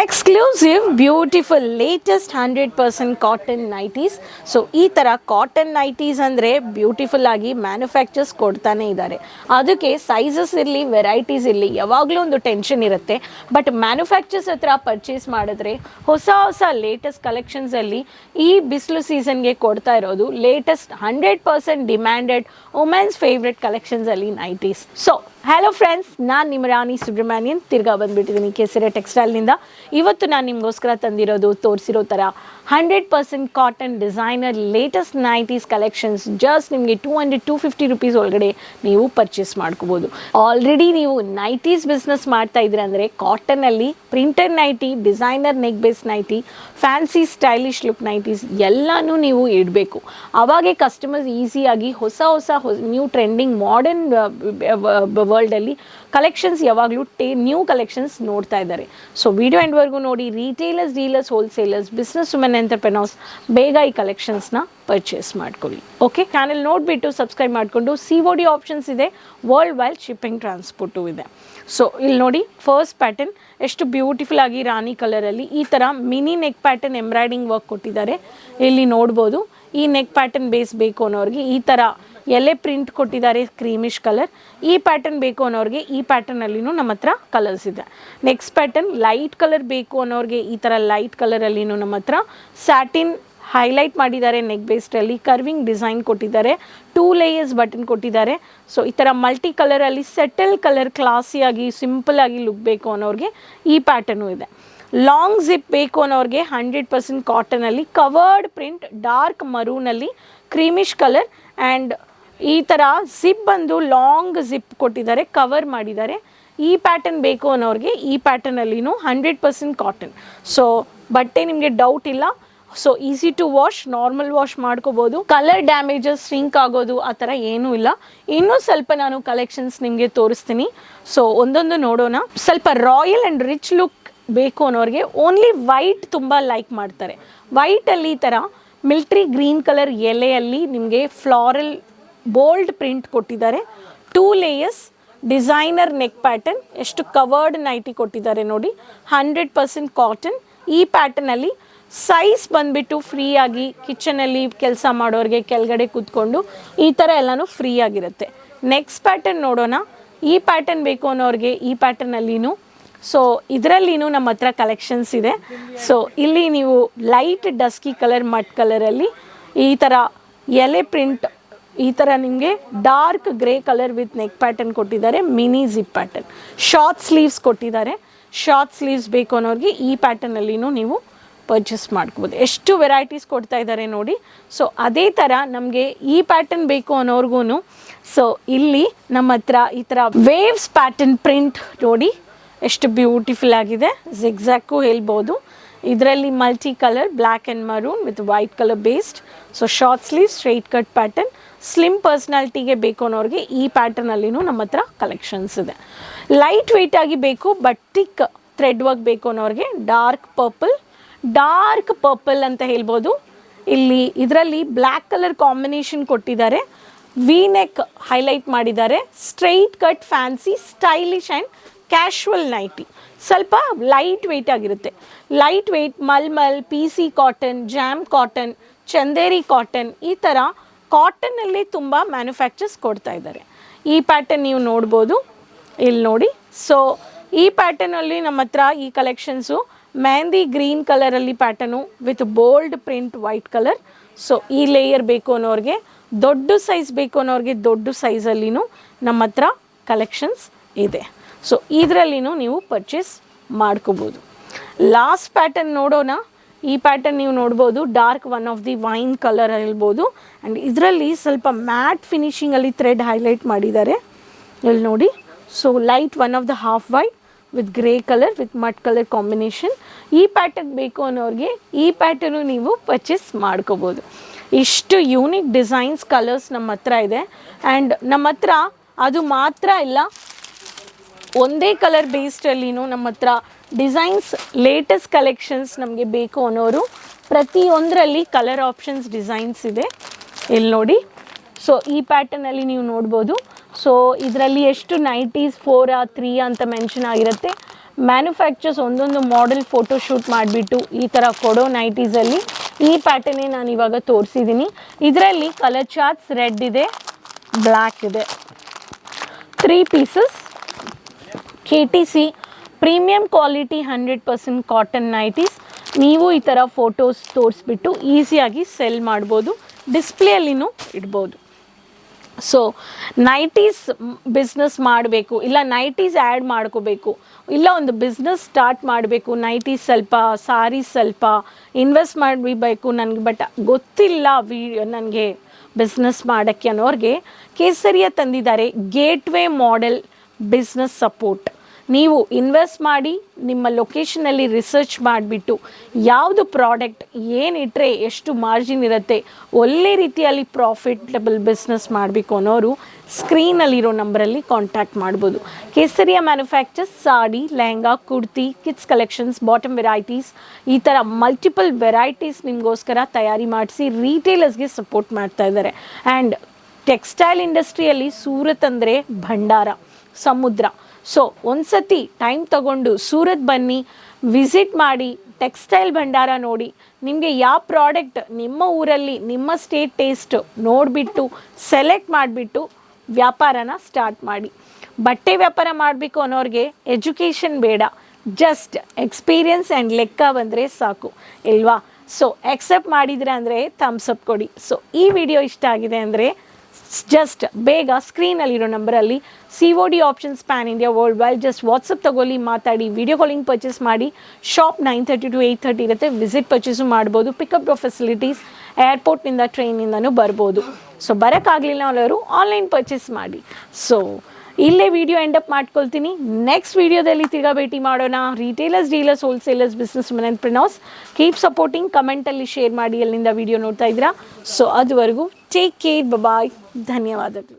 Exclusive beautiful latest 100% cotton nighties. So ಈ ಥರ cotton nighties ಅಂದರೆ ಬ್ಯೂಟಿಫುಲ್ ಆಗಿ ಮ್ಯಾನುಫ್ಯಾಕ್ಚರ್ಸ್ ಕೊಡ್ತಾನೆ ಇದ್ದಾರೆ. ಅದಕ್ಕೆ ಸೈಜಸ್ ಇರಲಿ ವೆರೈಟೀಸ್ ಇರಲಿ ಯಾವಾಗಲೂ ಒಂದು ಟೆನ್ಷನ್ ಇರುತ್ತೆ. ಬಟ್ ಮ್ಯಾನುಫ್ಯಾಕ್ಚರ್ಸ್ ಹತ್ರ ಪರ್ಚೇಸ್ ಮಾಡಿದ್ರೆ ಹೊಸ ಹೊಸ ಲೇಟೆಸ್ಟ್ ಕಲೆಕ್ಷನ್ಸಲ್ಲಿ ಈ ಬಿಸಿಲು ಸೀಸನ್ಗೆ ಕೊಡ್ತಾ ಇರೋದು ಲೇಟೆಸ್ಟ್ 100% ಡಿಮ್ಯಾಂಡೆಡ್ ವುಮೆನ್ಸ್ ಫೇವ್ರೆಟ್ ಕಲೆಕ್ಷನ್ಸಲ್ಲಿ ನೈಟೀಸ್. ಸೊ ಹಲೋ ಫ್ರೆಂಡ್ಸ್, ನಾನು ನಿಮ್ಮ ರಾಣಿ ಸುಬ್ರಹ್ಮಣ್ಯನ್ ತಿರ್ಗಾ ಬಂದುಬಿಟ್ಟಿದ್ದೀನಿ ಕೆಸರೆ ಟೆಕ್ಸ್ಟೈಲ್ನಿಂದ. ಇವತ್ತು ನಾನು ನಿಮಗೋಸ್ಕರ ತಂದಿರೋದು ತೋರಿಸಿರೋ ಥರ 100% cotton designer latest nighties collections. Just ನಿಮಗೆ 200-250 ರುಪೀಸ್ ಒಳಗಡೆ ನೀವು ಪರ್ಚೇಸ್ ಮಾಡ್ಕೋಬೋದು. ಆಲ್ರೆಡಿ ನೀವು ನೈಟೀಸ್ ಬಿಸ್ನೆಸ್ ಮಾಡ್ತಾ ಇದ್ದೀರ ಅಂದರೆ ಕಾಟನಲ್ಲಿ printed nightie, designer neck base nightie, fancy stylish look nighties ಎಲ್ಲನೂ ನೀವು ಇಡಬೇಕು. ಆವಾಗೇ ಕಸ್ಟಮರ್ಸ್ ಈಸಿಯಾಗಿ ಹೊಸ ನ್ಯೂ ಟ್ರೆಂಡಿಂಗ್ ಮಾಡರ್ನ್ ವರ್ಲ್ಡಲ್ಲಿ ಕಲೆಕ್ಷನ್ಸ್ ಯಾವಾಗಲೂ ನ್ಯೂ ಕಲೆಕ್ಷನ್ಸ್ ನೋಡ್ತಾ ಇದ್ದಾರೆ. ಸೊ ವಿಡಿಯೋ ಎಂಡ್ವರೆಗೂ ನೋಡಿ. Retailers, dealers, wholesalers, business women entrepreneurs ಬೇಗ ಈ ಕಲೆಕ್ಷನ್ಸ್ನ ಪರ್ಚೇಸ್ ಮಾಡ್ಕೊಳ್ಳಿ. ಓಕೆ, ಚಾನೆಲ್ ನೋಡಿಬಿಟ್ಟು ಸಬ್ಸ್ಕ್ರೈಬ್ ಮಾಡಿಕೊಂಡು COD ಆಪ್ಷನ್ಸ್ ಇದೆ, ವರ್ಲ್ಡ್ ವೈಡ್ ಶಿಪ್ಪಿಂಗ್ ಟ್ರಾನ್ಸ್ಪೋರ್ಟು ಇದೆ. ಸೊ ಇಲ್ಲಿ ನೋಡಿ, ಫಸ್ಟ್ ಪ್ಯಾಟರ್ನ್ ಎಷ್ಟು ಬ್ಯೂಟಿಫುಲ್ ಆಗಿ ರಾಣಿ ಕಲರಲ್ಲಿ ಈ ಥರ mini neck pattern embroidering work ಕೊಟ್ಟಿದ್ದಾರೆ. ಇಲ್ಲಿ ನೋಡ್ಬೋದು. ಈ ನೆಕ್ ಪ್ಯಾಟರ್ನ್ ಬೇಸ್ ಬೇಕು ಅನ್ನೋರಿಗೆ ಈ ಥರ ಎಲೆ ಪ್ರಿಂಟ್ ಕೊಟ್ಟಿದ್ದಾರೆ, ಕ್ರೀಮಿಶ್ ಕಲರ್. ಈ ಪ್ಯಾಟರ್ನ್ ಬೇಕು ಅನ್ನೋರಿಗೆ ಈ ಪ್ಯಾಟರ್ನಲ್ಲಿನೂ ನಮ್ಮ ಹತ್ರ ಕಲರ್ಸ್ ಇದೆ. ನೆಕ್ಸ್ಟ್ ಪ್ಯಾಟರ್ನ್ ಲೈಟ್ ಕಲರ್ ಬೇಕು ಅನ್ನೋರಿಗೆ ಈ ಥರ ಲೈಟ್ ಕಲರಲ್ಲಿನೂ ನಮ್ಮ ಹತ್ರ ಸ್ಯಾಟಿನ್ ಹೈಲೈಟ್ ಮಾಡಿದ್ದಾರೆ. ನೆಕ್ ಬೇಸ್ಡಲ್ಲಿ ಕರ್ವಿಂಗ್ ಡಿಸೈನ್ ಕೊಟ್ಟಿದ್ದಾರೆ, 2 ಲೇಯರ್ಸ್ ಬಟನ್ ಕೊಟ್ಟಿದ್ದಾರೆ. ಸೊ ಈ ಥರ ಮಲ್ಟಿ ಕಲರಲ್ಲಿ ಸೆಟಲ್ ಕಲರ್ ಕ್ಲಾಸಿಯಾಗಿ ಸಿಂಪಲ್ ಆಗಿ ಲುಕ್ ಬೇಕು ಅನ್ನೋರಿಗೆ ಈ ಪ್ಯಾಟರ್ನು ಇದೆ. ಲಾಂಗ್ ಜಿಪ್ ಬೇಕು ಅನ್ನೋರಿಗೆ 100% ಕಾಟನಲ್ಲಿ ಕವರ್ಡ್ ಪ್ರಿಂಟ್, ಡಾರ್ಕ್ ಮರೂನಲ್ಲಿ ಕ್ರೀಮಿಶ್ ಕಲರ್ ಆ್ಯಂಡ್ ಈ ಥರ ಜಿಪ್ ಬಂದು ಲಾಂಗ್ ಜಿಪ್ ಕೊಟ್ಟಿದ್ದಾರೆ, ಕವರ್ ಮಾಡಿದ್ದಾರೆ. ಈ ಪ್ಯಾಟರ್ನ್ ಬೇಕು ಅನ್ನೋರಿಗೆ ಈ ಪ್ಯಾಟರ್ನಲ್ಲಿನೂ 100% ಕಾಟನ್. ಸೊ ಬಟ್ಟೆ ನಿಮಗೆ ಡೌಟ್ ಇಲ್ಲ. So easy to wash, normal wash ಮಾಡ್ಕೋಬೋದು. ಕಲರ್ ಡ್ಯಾಮೇಜಸ್, ಸ್ಟ್ರಿಂಕ್ ಆಗೋದು ಆ ಥರ ಏನೂ ಇಲ್ಲ. ಇನ್ನೂ ಸ್ವಲ್ಪ ನಾನು ಕಲೆಕ್ಷನ್ಸ್ ನಿಮಗೆ ತೋರಿಸ್ತೀನಿ. ಸೊ ಒಂದೊಂದು ನೋಡೋಣ. ಸ್ವಲ್ಪ ರಾಯಲ್ ಆ್ಯಂಡ್ ರಿಚ್ ಲುಕ್ ಬೇಕು ಅನ್ನೋರಿಗೆ ಓನ್ಲಿ ವೈಟ್ ತುಂಬ ಲೈಕ್ ಮಾಡ್ತಾರೆ. ವೈಟಲ್ಲಿ ಈ ಥರ ಮಿಲ್ಟ್ರಿ ಗ್ರೀನ್ ಕಲರ್ ಎಲೆಯಲ್ಲಿ ನಿಮಗೆ ಫ್ಲಾರಲ್ ಬೋಲ್ಡ್ ಪ್ರಿಂಟ್ ಕೊಟ್ಟಿದ್ದಾರೆ. 2 ಲೇಯರ್ಸ್ ಡಿಸೈನರ್ ನೆಕ್ ಪ್ಯಾಟರ್ನ್, ಎಷ್ಟು ಕವರ್ಡ್ ನೈಟಿ ಕೊಟ್ಟಿದ್ದಾರೆ ನೋಡಿ. 100% ಕಾಟನ್. ಈ ಪ್ಯಾಟರ್ನಲ್ಲಿ ಸೈಜ್ ಬಂದುಬಿಟ್ಟು ಫ್ರೀಯಾಗಿ ಕಿಚನಲ್ಲಿ ಕೆಲಸ ಮಾಡೋರಿಗೆ ಕೆಳಗಡೆ ಕೂತ್ಕೊಂಡು ಈ ಥರ ಎಲ್ಲನೂ ಫ್ರೀ ಆಗಿರುತ್ತೆ. ನೆಕ್ಸ್ಟ್ ಪ್ಯಾಟರ್ನ್ ನೋಡೋಣ. ಈ ಪ್ಯಾಟರ್ನ್ ಬೇಕು ಅನ್ನೋರಿಗೆ ಈ ಪ್ಯಾಟರ್ನಲ್ಲಿನೂ. ಸೊ ಇದರಲ್ಲಿನೂ ನಮ್ಮ ಹತ್ರ ಕಲೆಕ್ಷನ್ಸ್ ಇದೆ. ಸೊ ಇಲ್ಲಿ ನೀವು ಲೈಟ್ ಡಸ್ಕಿ ಕಲರ್, ಮಡ್ ಕಲರಲ್ಲಿ ಈ ಥರ ಎಲೆ ಪ್ರಿಂಟ್, ಈ ಥರ ನಿಮಗೆ dark grey colour with neck pattern ಕೊಟ್ಟಿದ್ದಾರೆ. Mini zip pattern, short sleeves ಕೊಟ್ಟಿದ್ದಾರೆ. ಶಾರ್ಟ್ ಸ್ಲೀವ್ಸ್ ಬೇಕು ಅನ್ನೋರಿಗೆ ಈ ಪ್ಯಾಟರ್ನಲ್ಲಿನೂ ನೀವು ಪರ್ಚೇಸ್ ಮಾಡ್ಕೋಬೋದು. ಎಷ್ಟು ವೆರೈಟೀಸ್ ಕೊಡ್ತಾ ಇದ್ದಾರೆ ನೋಡಿ. ಸೊ ಅದೇ ಥರ ನಮಗೆ ಈ ಪ್ಯಾಟರ್ನ್ ಬೇಕು ಅನ್ನೋರ್ಗು ಸೊ ಇಲ್ಲಿ ನಮ್ಮ ಹತ್ರ ಈ ಥರ ವೇವ್ಸ್ ಪ್ಯಾಟರ್ನ್ ಪ್ರಿಂಟ್ ನೋಡಿ, ಎಷ್ಟು ಬ್ಯೂಟಿಫುಲ್ ಆಗಿದೆ. ಜಿಗ್ಜ್ಯಾಗೂ ಹೇಳ್ಬೋದು. ಇದರಲ್ಲಿ multi colour, black and maroon with white colour based. So short sleeve, straight cut pattern. Slim ಪರ್ಸ್ನಾಲಿಟಿಗೆ ಬೇಕು ಅನ್ನೋರಿಗೆ ಈ ಪ್ಯಾಟರ್ನಲ್ಲಿನೂ ನಮ್ಮ ಹತ್ರ ಕಲೆಕ್ಷನ್ಸ್ ಇದೆ. ಲೈಟ್ ವೆಯ್ಟ್ ಆಗಿ ಬೇಕು ಬಟ್ ಥಿಕ್ ಥ್ರೆಡ್ ವರ್ಕ್ ಬೇಕು ಅನ್ನೋರಿಗೆ ಡಾರ್ಕ್ ಪರ್ಪಲ್ ಅಂತ ಹೇಳ್ಬೋದು. ಇಲ್ಲಿ ಇದರಲ್ಲಿ ಬ್ಲ್ಯಾಕ್ ಕಲರ್ ಕಾಂಬಿನೇಷನ್ ಕೊಟ್ಟಿದ್ದಾರೆ. ವಿ ನೆಕ್ ಹೈಲೈಟ್ ಮಾಡಿದ್ದಾರೆ. Straight cut fancy stylish and casual nightie. ಸ್ವಲ್ಪ ಲೈಟ್ ವೆಯ್ಟ್ ಆಗಿರುತ್ತೆ. Lightweight mulmul, PC cotton, jam cotton, Chanderi cotton, ಈ ಥರ ಕಾಟನ್ನಲ್ಲಿ ತುಂಬ ಮ್ಯಾನುಫ್ಯಾಕ್ಚರ್ಸ್ ಕೊಡ್ತಾ ಇದ್ದಾರೆ. ಈ ಪ್ಯಾಟರ್ನ್ ನೀವು ನೋಡ್ಬೋದು. ಇಲ್ಲಿ ನೋಡಿ. ಸೊ ಈ ಪ್ಯಾಟರ್ನಲ್ಲಿ ನಮ್ಮ ಹತ್ರ ಈ ಕಲೆಕ್ಷನ್ಸು ಮೆಹಂದಿ ಗ್ರೀನ್ ಕಲರಲ್ಲಿ pattern with bold print, white colour. So ಈ ಲೇಯರ್ ಬೇಕು ಅನ್ನೋರಿಗೆ, ದೊಡ್ಡ ಸೈಜ್ ಬೇಕು ಅನ್ನೋರಿಗೆ ದೊಡ್ಡ ಸೈಜಲ್ಲಿನೂ ನಮ್ಮ ಹತ್ರ ಕಲೆಕ್ಷನ್ಸ್ ಇದೆ. ಸೊ ಇದರಲ್ಲಿನೂ ನೀವು ಪರ್ಚೇಸ್ ಮಾಡ್ಕೋಬೋದು. ಲಾಸ್ಟ್ ಪ್ಯಾಟರ್ನ್ ನೋಡೋಣ. ಈ ಪ್ಯಾಟರ್ನ್ ನೀವು ನೋಡ್ಬೋದು. Dark one of the wine colour ಹೇಳ್ಬೋದು. ಆ್ಯಂಡ್ ಇದರಲ್ಲಿ ಸ್ವಲ್ಪ ಮ್ಯಾಟ್ ಫಿನಿಶಿಂಗಲ್ಲಿ ಥ್ರೆಡ್ ಹೈಲೈಟ್ ಮಾಡಿದ್ದಾರೆ. ಇಲ್ಲಿ ನೋಡಿ. So light one of the half white with grey colour with mud colour combination. ಈ ಪ್ಯಾಟರ್ನ್ ಬೇಕು ಅನ್ನೋರಿಗೆ ಈ ಪ್ಯಾಟರ್ನು ನೀವು ಪರ್ಚೇಸ್ ಮಾಡ್ಕೋಬೋದು. ಇಷ್ಟು ಯೂನಿಕ್ ಡಿಸೈನ್ಸ್, ಕಲರ್ಸ್ ನಮ್ಮ ಹತ್ರ ಇದೆ. ಆ್ಯಂಡ್ ನಮ್ಮ ಹತ್ರ ಅದು ಮಾತ್ರ ಇಲ್ಲ, ಒಂದೇ ಕಲರ್ ಬೇಸ್ಡಲ್ಲಿನೂ ನಮ್ಮ ಹತ್ರ ಡಿಸೈನ್ಸ್, ಲೇಟೆಸ್ಟ್ ಕಲೆಕ್ಷನ್ಸ್ ನಮಗೆ ಬೇಕು ಅನ್ನೋರು ಪ್ರತಿಯೊಂದರಲ್ಲಿ ಕಲರ್ ಆಪ್ಷನ್ಸ್, ಡಿಸೈನ್ಸ್ ಇದೆ. ಇಲ್ಲಿ ನೋಡಿ. ಸೊ ಈ ಪ್ಯಾಟರ್ನಲ್ಲಿ ನೀವು ನೋಡ್ಬೋದು. ಸೊ ಇದರಲ್ಲಿ ಎಷ್ಟು ನೈಟೀಸ್ 4 3 ಅಂತ ಮೆನ್ಷನ್ ಆಗಿರುತ್ತೆ. ಮ್ಯಾನುಫ್ಯಾಕ್ಚರ್ಸ್ ಒಂದೊಂದು ಮಾಡೆಲ್ ಫೋಟೋಶೂಟ್ ಮಾಡಿಬಿಟ್ಟು ಈ ಥರ ಕೊಡೋ ನೈಟೀಸಲ್ಲಿ ಈ ಪ್ಯಾಟರ್ನೇ ನಾನು ಇವಾಗ ತೋರಿಸಿದ್ದೀನಿ. ಇದರಲ್ಲಿ ಕಲರ್ ಚಾರ್ಟ್ಸ್ ರೆಡ್ ಇದೆ, ಬ್ಲ್ಯಾಕ್ ಇದೆ. 3 pieces KTC premium quality 100% cotton nighties. ನೀವು ಈ ಥರ ಫೋಟೋಸ್ ತೋರಿಸ್ಬಿಟ್ಟು ಈಸಿಯಾಗಿ ಸೆಲ್ ಮಾಡ್ಬೋದು, ಡಿಸ್ಪ್ಲೇಯಲ್ಲಿನೂ ಇಡ್ಬೋದು. ಸೊ ನೈಟೀಸ್ ಬಿಸ್ನೆಸ್ ಮಾಡಬೇಕು, ಇಲ್ಲ ನೈಟೀಸ್ ಆ್ಯಡ್ ಮಾಡ್ಕೋಬೇಕು, ಇಲ್ಲ ಒಂದು ಬಿಸ್ನೆಸ್ ಸ್ಟಾರ್ಟ್ ಮಾಡಬೇಕು, ನೈಟೀಸ್ ಸ್ವಲ್ಪ, ಸಾರೀಸ್ ಸ್ವಲ್ಪ ಇನ್ವೆಸ್ಟ್ ಮಾಡಬೇಕು ನನಗೆ, ಬಟ್ ಗೊತ್ತಿಲ್ಲ ನನಗೆ ಬಿಸ್ನೆಸ್ ಮಾಡೋಕ್ಕೆ ಅನ್ನೋರಿಗೆ ಕೇಸರಿಯ ತಂದಿದ್ದಾರೆ ಗೇಟ್ವೇ ಮಾಡೆಲ್ ಬಿಸ್ನೆಸ್ ಸಪೋರ್ಟ್. ನೀವು ಇನ್ವೆಸ್ಟ್ ಮಾಡಿ ನಿಮ್ಮ ಲೊಕೇಶನಲ್ಲಿ ರಿಸರ್ಚ್ ಮಾಡಿಬಿಟ್ಟು ಯಾವುದು ಪ್ರಾಡಕ್ಟ್ ಏನಿಟ್ಟರೆ ಎಷ್ಟು ಮಾರ್ಜಿನ್ ಇರುತ್ತೆ, ಒಳ್ಳೆ ರೀತಿಯಲ್ಲಿ ಪ್ರಾಫಿಟಬಲ್ ಬಿಸ್ನೆಸ್ ಮಾಡಬೇಕು ಅನ್ನೋರು ಸ್ಕ್ರೀನಲ್ಲಿರೋ ನಂಬರಲ್ಲಿ ಕಾಂಟ್ಯಾಕ್ಟ್ ಮಾಡ್ಬೋದು. ಕೇಸರಿಯ manufacturers sari, lehenga, kurti, kids collections, bottom varieties, ಈ ಥರ ಮಲ್ಟಿಪಲ್ ವೆರೈಟೀಸ್ ನಿಮಗೋಸ್ಕರ ತಯಾರಿ ಮಾಡಿಸಿ ರೀಟೇಲರ್ಸ್ಗೆ ಸಪೋರ್ಟ್ ಮಾಡ್ತಾ ಇದ್ದಾರೆ. ಆ್ಯಂಡ್ ಟೆಕ್ಸ್ಟೈಲ್ ಇಂಡಸ್ಟ್ರಿಯಲ್ಲಿ ಸೂರತ್ ಅಂದರೆ ಭಂಡಾರ, ಸಮುದ್ರ. ಸೊ ಒಂದ್ಸತಿ ಟೈಮ್ ತಗೊಂಡು ಸೂರತ್ ಬನ್ನಿ, ವಿಸಿಟ್ ಮಾಡಿ, ಟೆಕ್ಸ್ಟೈಲ್ ಭಂಡಾರ ನೋಡಿ, ನಿಮಗೆ ಯಾವ ಪ್ರಾಡಕ್ಟ್ ನಿಮ್ಮ ಊರಲ್ಲಿ ನಿಮ್ಮ ಸ್ಟೇಟ್ ಟೇಸ್ಟ್ ನೋಡಿಬಿಟ್ಟು ಸೆಲೆಕ್ಟ್ ಮಾಡಿಬಿಟ್ಟು ವ್ಯಾಪಾರನ ಸ್ಟಾರ್ಟ್ ಮಾಡಿ. ಬಟ್ಟೆ ವ್ಯಾಪಾರ ಮಾಡಬೇಕು ಅನ್ನೋರಿಗೆ ಎಜುಕೇಷನ್ ಬೇಡ, ಜಸ್ಟ್ ಎಕ್ಸ್ಪೀರಿಯನ್ಸ್ ಆ್ಯಂಡ್ ಲೆಕ್ಕ ಬಂದರೆ ಸಾಕು ಇಲ್ವಾ? ಸೊ ಎಕ್ಸೆಪ್ಟ್ ಮಾಡಿದರೆ ಅಂದರೆ ಥಮ್ಸ್ ಅಪ್ ಕೊಡಿ. ಸೊ ಈ ವಿಡಿಯೋ ಇಷ್ಟ ಆಗಿದೆ ಅಂದರೆ ಜಸ್ಟ್ ಬೇಗ ಸ್ಕ್ರೀನಲ್ಲಿರೋ ನಂಬರಲ್ಲಿ COD options PAN India world wide, just WhatsApp ತಗೊಳ್ಳಿ, ಮಾತಾಡಿ, ವಿಡಿಯೋ ಕಾಲಿಂಗ್ ಪರ್ಚೇಸ್ ಮಾಡಿ. ಶಾಪ್ 9:30 to 8:30 ಇರುತ್ತೆ, ವಿಸಿಟ್ ಪರ್ಚೇಸು ಮಾಡ್ಬೋದು. ಪಿಕಪ್ ಫೆಸಿಲಿಟೀಸ್ ಏರ್ಪೋರ್ಟ್ನಿಂದ ಟ್ರೈನಿಂದನೂ ಬರ್ಬೋದು. ಸೊ ಬರೋಕ್ಕಾಗಲಿಲ್ಲ ಅನ್ನೋರು ಆನ್ಲೈನ್ ಪರ್ಚೇಸ್ ಮಾಡಿ. ಸೊ ಇಲ್ಲೇ ವಿಡಿಯೋ ಎಂಡಪ್ ಮಾಡ್ಕೊಳ್ತೀನಿ. ನೆಕ್ಸ್ಟ್ ವಿಡಿಯೋದಲ್ಲಿ ತಿರ್ಗಾ ಭೇಟಿ ಮಾಡೋಣ. Retailers, dealers, wholesalers, business women entrepreneurs, keep supporting, ಕಮೆಂಟಲ್ಲಿ ಶೇರ್ ಮಾಡಿ ಎಲ್ಲಿಂದ ವಿಡಿಯೋ ನೋಡ್ತಾ ಇದ್ದೀರಾ. ಸೊ ಅದುವರೆಗೂ ಟೇಕ್ ಕೇರ್, ಬಾಯ್, ಧನ್ಯವಾದಗಳು.